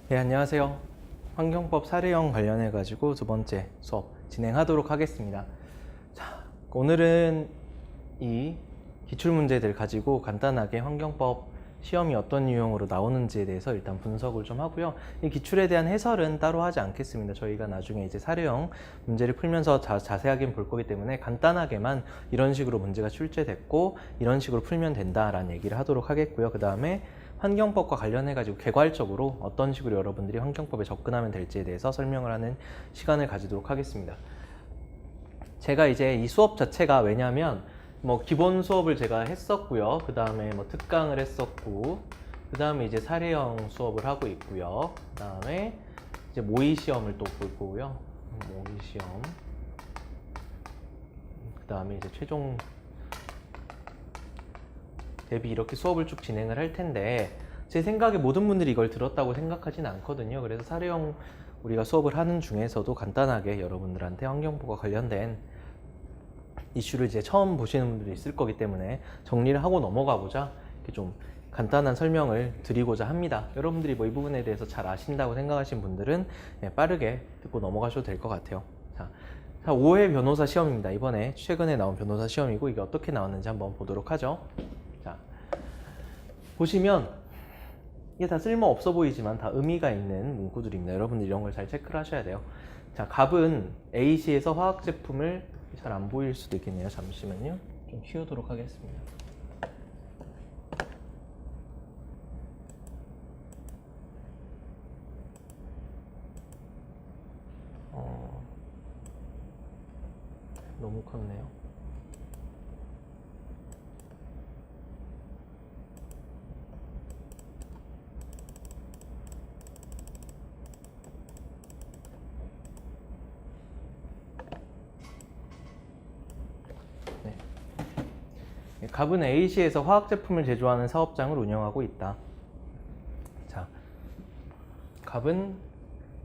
네, 안녕하세요. 환경법 사례형 관련해 가지고 두 번째 수업 진행하도록 하겠습니다. 자, 오늘은 이 기출문제들 가지고 간단하게 환경법 시험이 어떤 유형으로 나오는지에 대해서 일단 분석을 좀 하고요. 이 기출에 대한 해설은 따로 하지 않겠습니다. 저희가 나중에 이제 사례형 문제를 풀면서 자세하게 볼 거기 때문에 간단하게만 이런 식으로 문제가 출제됐고 이런 식으로 풀면 된다라는 얘기를 하도록 하겠고요. 그 다음에 환경법과 관련해가지고 개괄적으로 어떤 식으로 여러분들이 환경법에 접근하면 될지에 대해서 설명을 하는 시간을 가지도록 하겠습니다. 제가 이제 이 수업 자체가 왜냐면 뭐 기본 수업을 제가 했었고요. 그 다음에 뭐 특강을 했었고, 그 다음에 이제 사례형 수업을 하고 있고요. 그 다음에 이제 모의 시험을 또 볼 거고요. 모의 시험. 그 다음에 이제 최종 대비 이렇게 수업을 쭉 진행을 할 텐데 제 생각에 모든 분들이 이걸 들었다고 생각하진 않거든요. 그래서 사례형 우리가 수업을 하는 중에서도 간단하게 여러분들한테 환경법과 관련된 이슈를 이제 처음 보시는 분들이 있을 거기 때문에 정리를 하고 넘어가 보자 이렇게 좀 간단한 설명을 드리고자 합니다. 여러분들이 뭐 이 부분에 대해서 잘 아신다고 생각하시는 분들은 빠르게 듣고 넘어가셔도 될 것 같아요. 자, 5회 변호사 시험입니다. 이번에 최근에 나온 변호사 시험이고 이게 어떻게 나왔는지 한번 보도록 하죠. 자, 보시면 이게 다 쓸모 없어 보이지만 다 의미가 있는 문구들입니다. 여러분들 이런 걸 잘 체크를 하셔야 돼요. 자, 갑은 A시에서 화학 제품을 잘 안 보일 수도 있겠네요. 잠시만요. 좀 키우도록 하겠습니다. 너무 컸네요. 갑은 A시에서 화학 제품을 제조하는 사업장을 운영하고 있다. 자, 갑은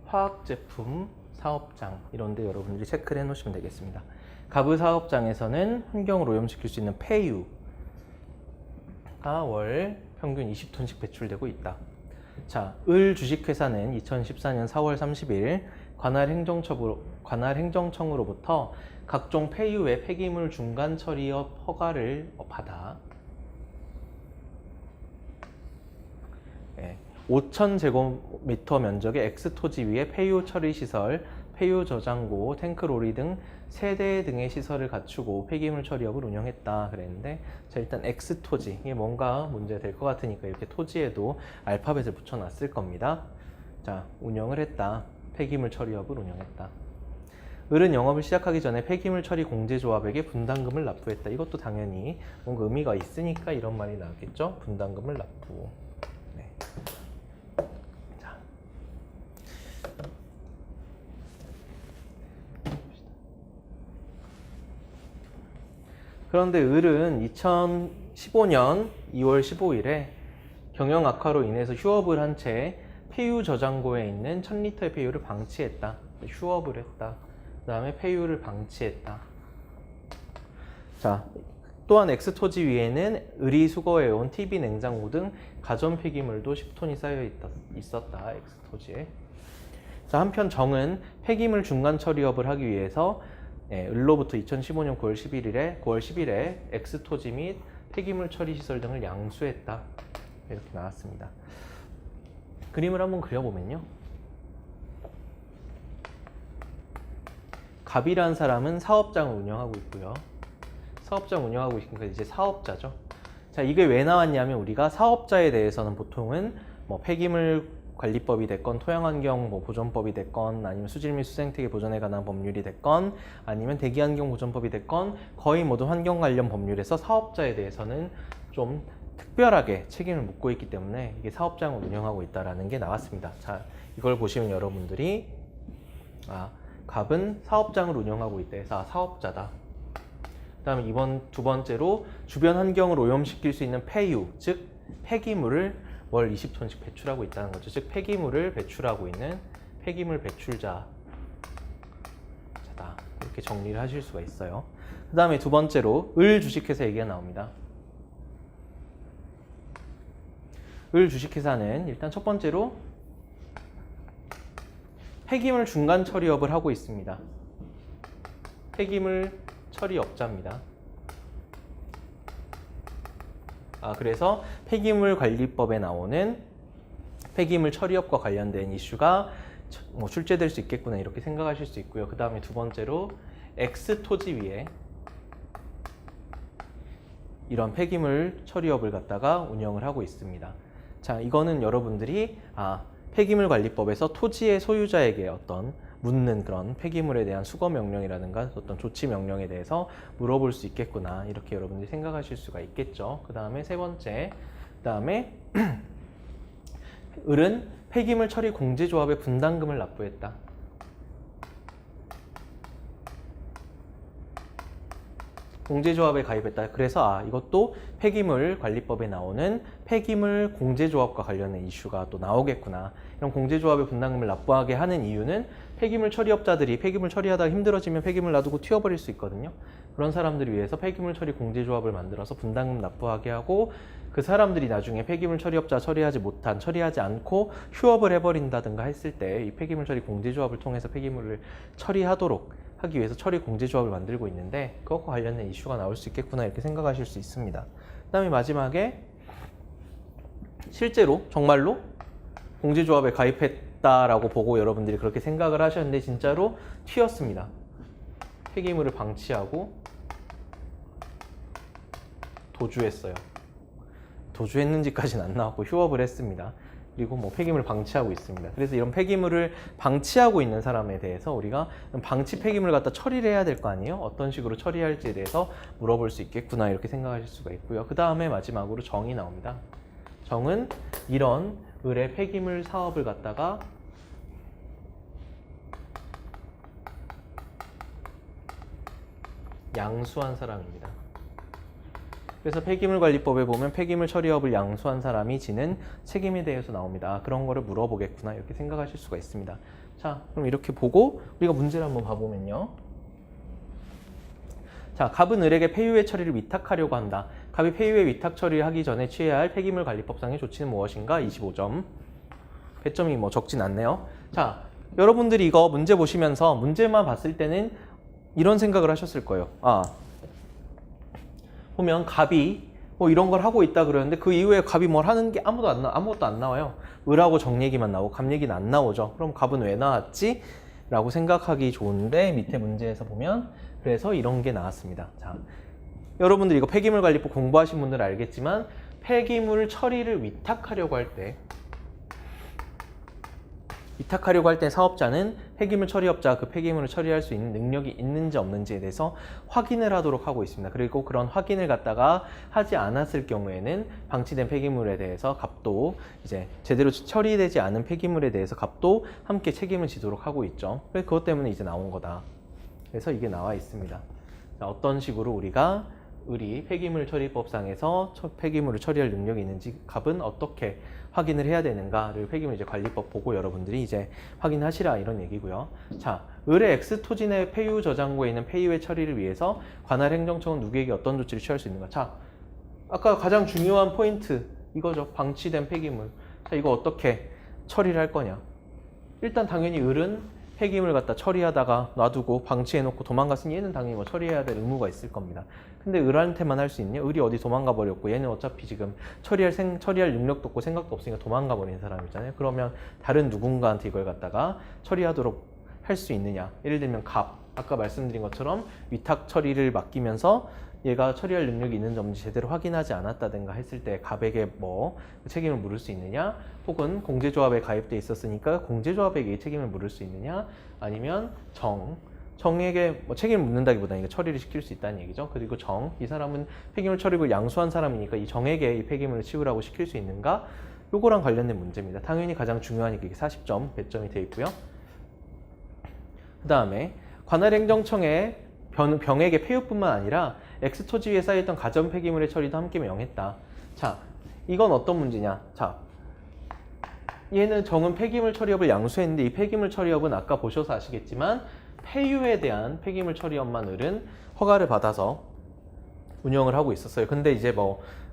화학 제품 사업장 이런데 여러분들이 체크를 해 놓으시면 되겠습니다. 갑의 사업장에서는 환경을 오염시킬 수 있는 폐유가 월 평균 20톤씩 배출되고 있다. 자, 을 주식회사는 2014년 4월 30일 관할 행정청으로부터 각종 폐유의 폐기물 중간 처리업 허가를 받아 5,000제곱미터 면적의 X토지 위에 폐유 처리 시설, 폐유 저장고, 탱크로리 등 세대 등의 시설을 갖추고 폐기물 처리업을 운영했다 그랬는데, 자, 일단 X토지 이게 뭔가 문제가 될 것 같으니까 이렇게 토지에도 알파벳을 붙여놨을 겁니다. 자, 운영을 했다. 폐기물 처리업을 운영했다. 을은 영업을 시작하기 전에 폐기물 처리 공제조합에게 분담금을 납부했다. 이것도 당연히 뭔가 의미가 있으니까 이런 말이 나왔겠죠. 분담금을 납부. 네. 자. 그런데 을은 2015년 2월 15일에 경영 악화로 인해서 휴업을 한 채 폐유 저장고에 있는 1000리터의 폐유를 방치했다. 휴업을 했다. 그 다음에 폐유를 방치했다. 자, 또한 X토지 위에는 을이 수거해온 TV, 냉장고 등 가전 폐기물도 10톤이 쌓여 있었다. X토지에. 자, 한편 정은 폐기물 중간 처리업을 하기 위해서 을로부터 2015년 9월 10일에 X토지 및 폐기물 처리 시설 등을 양수했다. 이렇게 나왔습니다. 그림을 한번 그려보면요. 갑이라는 사람은 사업장을 운영하고 있고요. 사업장 운영하고 있으니까 이제 사업자죠. 자, 이게 왜 나왔냐면 우리가 사업자에 대해서는 보통은 뭐 폐기물 관리법이 됐건 토양환경 뭐 보존법이 됐건 아니면 수질 및 수생태계 보존에 관한 법률이 됐건 아니면 대기환경 보존법이 됐건 거의 모든 환경 관련 법률에서 사업자에 대해서는 좀 특별하게 책임을 묻고 있기 때문에 이게 사업장을 운영하고 있다는 게 나왔습니다. 자, 이걸 보시면 여러분들이 갑은 사업장을 운영하고 있다 해서 사업자다. 그 다음에 두 번째로 주변 환경을 오염시킬 수 있는 폐유, 즉 폐기물을 월 20톤씩 배출하고 있다는 거죠. 즉 폐기물을 배출하고 있는 폐기물 배출자다. 이렇게 정리를 하실 수가 있어요. 그 다음에 두 번째로 을 주식회사 얘기가 나옵니다. 을 주식회사는 일단 첫 번째로 폐기물 중간 처리업을 하고 있습니다. 폐기물 처리업자입니다. 그래서 폐기물 관리법에 나오는 폐기물 처리업과 관련된 이슈가 출제될 수 있겠구나 이렇게 생각하실 수 있고요. 그 다음에 두 번째로 X 토지 위에 이런 폐기물 처리업을 갖다가 운영을 하고 있습니다. 자, 이거는 여러분들이 폐기물 관리법에서 토지의 소유자에게 어떤 묻는 그런 폐기물에 대한 수거 명령이라든가 어떤 조치 명령에 대해서 물어볼 수 있겠구나 이렇게 여러분들이 생각하실 수가 있겠죠. 그 다음에 세 번째, 그 다음에 을은 폐기물 처리 공제조합에 분담금을 납부했다. 공제조합에 가입했다. 그래서 이것도 폐기물 관리법에 나오는 폐기물 공제조합과 관련된 이슈가 또 나오겠구나. 이런 공제조합에 분담금을 납부하게 하는 이유는 폐기물 처리업자들이 폐기물 처리하다가 힘들어지면 폐기물 놔두고 튀어버릴 수 있거든요. 그런 사람들을 위해서 폐기물 처리 공제조합을 만들어서 분담금 납부하게 하고 그 사람들이 나중에 폐기물 처리업자 처리하지 않고 휴업을 해버린다든가 했을 때 이 폐기물 처리 공제조합을 통해서 폐기물을 처리하도록 하기 위해서 처리 공제조합을 만들고 있는데 그것과 관련된 이슈가 나올 수 있겠구나 이렇게 생각하실 수 있습니다. 그 다음에 마지막에 실제로 정말로 공제조합에 가입했다라고 보고 여러분들이 그렇게 생각을 하셨는데 진짜로 튀었습니다. 폐기물을 방치하고 도주했어요. 도주했는지까지는 안 나왔고 휴업을 했습니다. 그리고 폐기물을 방치하고 있습니다. 그래서 이런 폐기물을 방치하고 있는 사람에 대해서 우리가 방치 폐기물을 갖다 처리를 해야 될 거 아니에요? 어떤 식으로 처리할지에 대해서 물어볼 수 있겠구나 이렇게 생각하실 수가 있고요. 그 다음에 마지막으로 정이 나옵니다. 정은 이런 을의 폐기물 사업을 갖다가 양수한 사람입니다. 그래서 폐기물관리법에 보면 폐기물 처리업을 양수한 사람이 지는 책임에 대해서 나옵니다. 그런 거를 물어보겠구나 이렇게 생각하실 수가 있습니다. 자, 그럼 이렇게 보고 우리가 문제를 한번 봐보면요. 자, 갑은 을에게 폐유의 처리를 위탁하려고 한다. 갑이 폐유의 위탁 처리를 하기 전에 취해야 할 폐기물관리법상의 조치는 무엇인가? 25점. 배점이 적진 않네요. 자, 여러분들이 이거 문제 보시면서 문제만 봤을 때는 이런 생각을 하셨을 거예요. 보면 갑이 이런 걸 하고 있다 그러는데 그 이후에 갑이 뭘 하는 게 아무것도 안 나와요. 을하고 정 얘기만 나오고 갑 얘기는 안 나오죠. 그럼 갑은 왜 나왔지? 라고 생각하기 좋은데 밑에 문제에서 보면 그래서 이런 게 나왔습니다. 자, 여러분들 이거 폐기물관리법 공부하신 분들은 알겠지만 폐기물 처리를 위탁하려고 할 때 사업자는 폐기물 처리업자가 그 폐기물을 처리할 수 있는 능력이 있는지 없는지에 대해서 확인을 하도록 하고 있습니다. 그리고 그런 확인을 갖다가 하지 않았을 경우에는 방치된 폐기물에 대해서 갑도 이제 제대로 처리되지 않은 폐기물에 대해서 갑도 함께 책임을 지도록 하고 있죠. 그래서 그것 때문에 이제 나온 거다. 그래서 이게 나와 있습니다. 자, 어떤 식으로 우리가 을이 폐기물 처리법상에서 폐기물을 처리할 능력이 있는지 갑은 어떻게 확인을 해야 되는가를 폐기물 이제 관리법 보고 여러분들이 이제 확인하시라 이런 얘기고요. 자, 을의 X 토지 내 폐유 저장고에 있는 폐유의 처리를 위해서 관할 행정청은 누구에게 어떤 조치를 취할 수 있는가? 자, 아까 가장 중요한 포인트 이거죠. 방치된 폐기물. 자, 이거 어떻게 처리를 할 거냐? 일단 당연히 을은 폐기물 갖다 처리하다가 놔두고 방치해놓고 도망갔으니 얘는 당연히 처리해야 될 의무가 있을 겁니다. 근데 을한테만 할 수 있냐? 을이 어디 도망가 버렸고 얘는 어차피 지금 처리할 능력도 없고 생각도 없으니까 도망가 버린 사람이잖아요. 그러면 다른 누군가한테 이걸 갖다가 처리하도록 할 수 있느냐? 예를 들면 갑, 아까 말씀드린 것처럼 위탁 처리를 맡기면서 얘가 처리할 능력이 있는지 없는지 제대로 확인하지 않았다든가 했을 때 갑에게 책임을 물을 수 있느냐? 혹은 공제조합에 가입돼 있었으니까 공제조합에게 책임을 물을 수 있느냐? 아니면 정에게 책임을 묻는다기보다는 처리를 시킬 수 있다는 얘기죠. 그리고 이 사람은 폐기물 처리를 양수한 사람이니까 이 정에게 이 폐기물을 치우라고 시킬 수 있는가? 요거랑 관련된 문제입니다. 당연히 가장 중요하니까 이게 40점 배점이 되어 있고요. 그 다음에 관할행정청에 병에게 폐유뿐만 아니라 X토지 위에 쌓여있던 가전 폐기물의 처리도 함께 명했다. 자, 이건 어떤 문제냐? 자, 얘는 정은 폐기물 처리업을 양수했는데 이 폐기물 처리업은 아까 보셔서 아시겠지만 폐유에 대한 폐기물 처리업만 을은 허가를 받아서 운영을 하고 있었어요. 근데 이제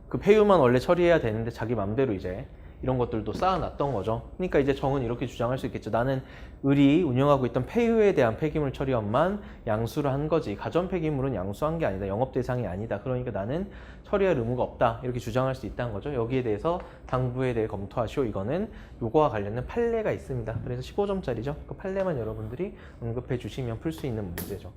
그 폐유만 원래 처리해야 되는데 자기 맘대로 이제 이런 것들도 쌓아놨던 거죠. 그러니까 이제 정은 이렇게 주장할 수 있겠죠. 나는 을이 운영하고 있던 폐유에 대한 폐기물 처리업만 양수를 한 거지 가전 폐기물은 양수한 게 아니다. 영업 대상이 아니다. 그러니까 나는 처리할 의무가 없다. 이렇게 주장할 수 있다는 거죠. 여기에 대해서 당부에 대해 검토하시오. 이거는 요거와 관련된 판례가 있습니다. 그래서 15점짜리죠. 그 판례만 여러분들이 언급해 주시면 풀 수 있는 문제죠.